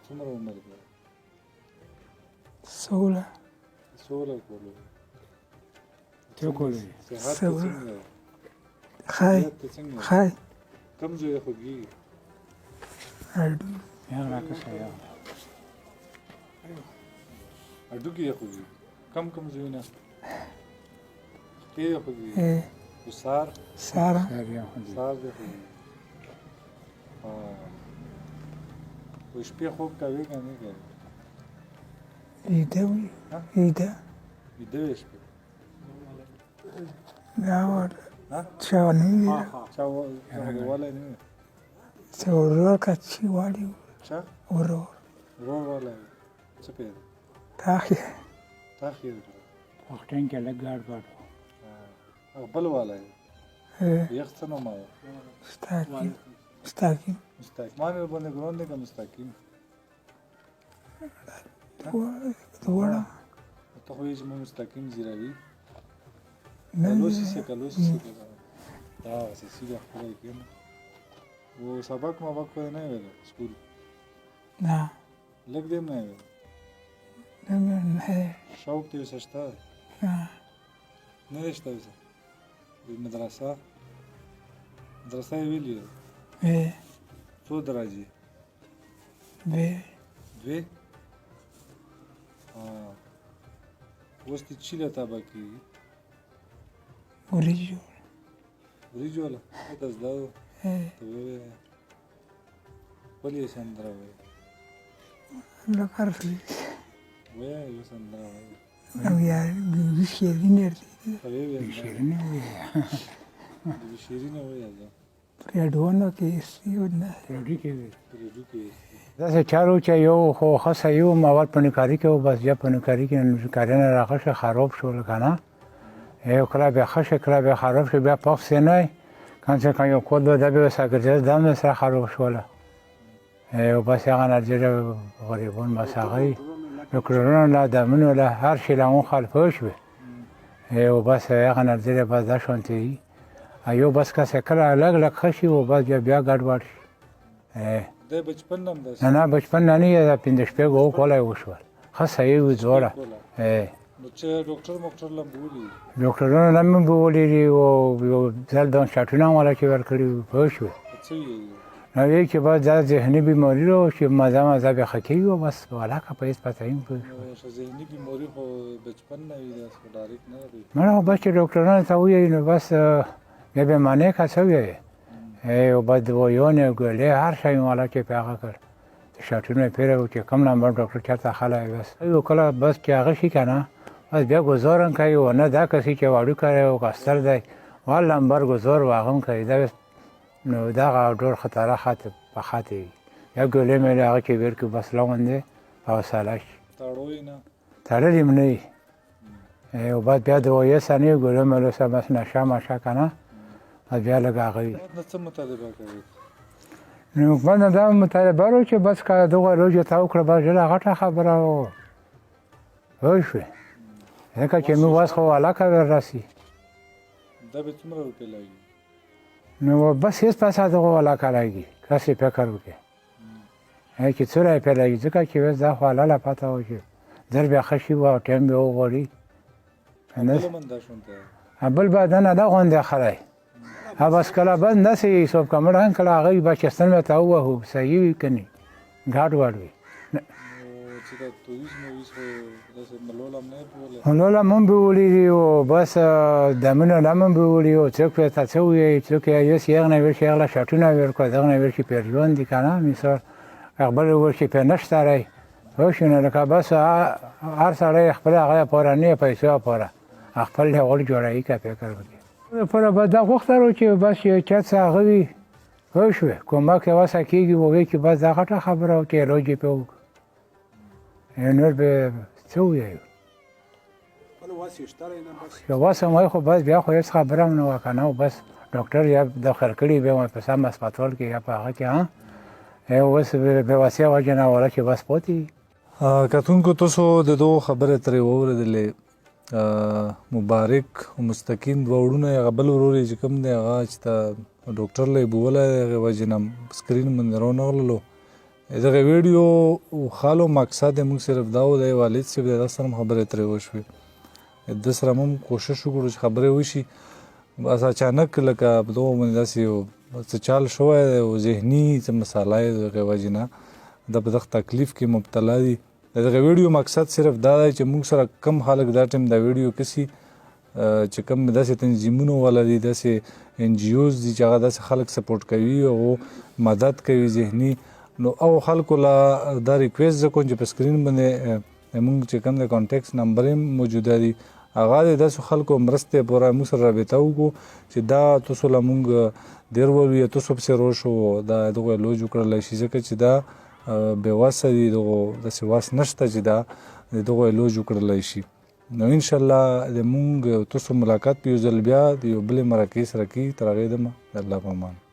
څومره عمر دی؟ 16 کولو. څه کولی؟ صحت ته څنګه؟ خای صحت ته څنګه؟ خای کم ځای خوږېږي؟ یو راکشه یو. هډوکي یې خوږېږي. کم ځایونه؟ خپې یې خوږېږي. خو سار؟ سارا سر یو خوږي. سار دې خوږېږي. په شپې خوب کوې که نه کوې؟ ویده وي ویده ویده وې شپې؟ دا چا نه وي چا ولی نه وې؟ څه ورور کچي والی چا؟ ورور ورور ولی وې؟ څه پېد؟ تاخ یې تاخ یې وکړه. پښتون کې لږ ګاډ ګاډ و. هغه بل والی وې؟ یخ څه نوم وه؟ مستقیم ما مې ورباندې ګران دی که مستقیم؟ دواړه ته خو وایې چې ما مستقیم زیروي. نه لوسیسې که دغسې سیده خپله یې کېنه. و سبق مبق خو یې نه ویلی سکول؟ نه لږ دې هم نه ویلی؟ نه شوق دې اوسه شته؟ نه دی شته اوسه؟ مدرسه یې ویلې ده؟ څو درجې؟ دوې؟ اوس دې چي له تابه کېږي؟ وریجو والا؟ ته زده وه؟ ته ووایه خپل یې سندره وایه. وایه یوه سندره وایه. شیرینه ته ویې ویل شیرینه وی. شیرینه وایه زه پریډونو کې نه ریډي کې وی. په ریډیو کې داسې چارو چې یو خو ښه صحیح و مواد په نکاري کې و بس بیا په نکاري کې نکاري نه راغشه خراب شول که نه یو کله بیا ښه شو کله بیا خراب شو بیا پاک سې نه کم سے کم یو کود به دا بیا ورسره ګرځېده دا هم سره خراب شوله او بس هغه نتیجه غریبان بس هغه یې ډاکټرانو له دمونو له هر شي له مخالف شوې او بس هغه نتیجه بس دا شانتې وي یو بس کس کله لږ ښه شي و بس بیا ګډوډ شي. دی بچپن نه هم داسې؟ نه بچپن نه نه یې 5 شپږ وکولی وشول ښه صحیح وي دواړه. نو چې ډاکټر مکټر له هم بولي؟ ډاکټرانو نه مې بولي دي او یو ځل دا شاټونه هم والا چې ورکړي پوه شوې څه ویل؟ نو وایي چې بس دا ذهني بیماري ده چې مزه بیا ښه کېږي او بس ولاکه په هېڅ پته یې پوه شوې. ذهني بیماري خو بچپن نه وي داسې خو ډایرکټ نه وي. مړه بس چې ډاکټرانو ته ووایي نو بس بیا به معنی که څه ووایي او بس دوایانې ګولۍ هر شی مې والا چې پې هغه کړ شاټونه یې پرېږدو چې کوم نمبر ډاکټر چېرته خلی بس یو کله بس چې هغه شي که نه بس بیا ګزار هم کوي و نه دا کسي چې وړوکی دی او کستر دی وال نمبر ګزار و هغه هم کوي دا نو دغه ډېر خطره په خطې وي بیا ګولۍ مې هغه چې ویر کړي بس لغوندې په حوصله شي تړو یې نه؟ تړلي هم نه وي او بس بیا دوایي سنې ګولۍ مې لوسه بس نشه مشه که نه بس بیا لږ هغه وي. نه څه مطالبه کوي؟ نو حکومت نه دا مطالبه وه چې بس که دغه روج ته وکړه بس ډېره غټه خبره وه پوه شوې ځکه چې موږ اوس خو هلکه وررسي دا به څومره روپۍ لګي؟ نو بس هېڅ پیسه دغه هلکه لګي کس یې فکر وکړي چې څو روپۍ لګي ځکه چې اوس دا خو حلاله پته وه چې در بیا ښه شي او ټایم به وغواړي بله منده شونته بل به دنه دا غوندې خلی بس کله بس داسې صوب کمړ هم کله هغه بچستان مې ته ووهو صحیح وي که نه ګډ وډ وي. چې دا توریز مویز خو داسې ملول هم نه یې بولې؟ ملول هم بولي دي او بس دمونه هم بولي او څوک پرې ته څه ووایي څوک یې یوس یغ نه ویل شي هغله شاټونه ویل کړه دغه نه ویل شي پېرژوند دي که نه مثال بل ویل شي پرې نشته دی پوه شو نو لکه بس هر سړی خپل هغه لپاره نه پیسو لپاره خپل ډول جوړوي که فکر وکړي لپاره به دا غوښتل چې بس یو چا څه هغه وي پوه شوې کومک یې وسه کېږي ووایي چې بس دا غټه خبره وه چې علاج یې پرې وکړو نور به څه ووایو که وس هم وایي خو بس بیا خو هېڅ خبره هم نه وه که نه بس ډاکټر یا داخل کړي بیا مو په سم هسپتال کې یا په هغه کې اوس بېوسۍ وجې نه والا چې بس پاتې وي. کتونکو تاسو د دغو خبرې ترې واورېدلې مبارک او مستقیم دوه وروڼه یې هغه بل ورور یې چې کوم دی هغه چې ته ډاکټر له یې بوولی دی هغې وجې نه سکرین باندې رانغللو دغه ویډیو خالو مقصد موږ صرف دا و د والد صاحب د سره خبرې ترې وشوې د سره هم کوشش وکړو چې خبرې وشي بس اچانک لکه په دغه باندې داسې یو څه چال شوی دی او ذهني څه مساله یې د هغې وجې نه دا په دغه تکلیف کې مبتلا دي د دغه ویډیو مقصد صرف دا دی چې موږ سره کم خلک دا ټایم دا ویډیو کسي چې کوم داسې تنظیمونه والا دي داسې ان جی اوز دي چې هغه داسې خلک سپورټ کوي او مدد کوي ذهني نو او خلکو لا دا ریکویسټ زه کوم چې په سکرین باندې موږ چې کوم د کانټیکټ نمبر هم موجوده دي هغه د داسې خلکو مرستې پوره موږ سره رابطه وکړو چې دا تاسو له موږ ډېر ولو یا تاسو پسې روشو دا دغه علاج وکړلی شي ځکه چې دا بېوسه دي دغه داسې وس نشته چې دا د دغه علاج وکړلی شي نو انشاءالله د موږ تاسو ملاقات په یو ځل بیا د یو بلې مرکې سره کېږي تر هغې دمه د الله په امان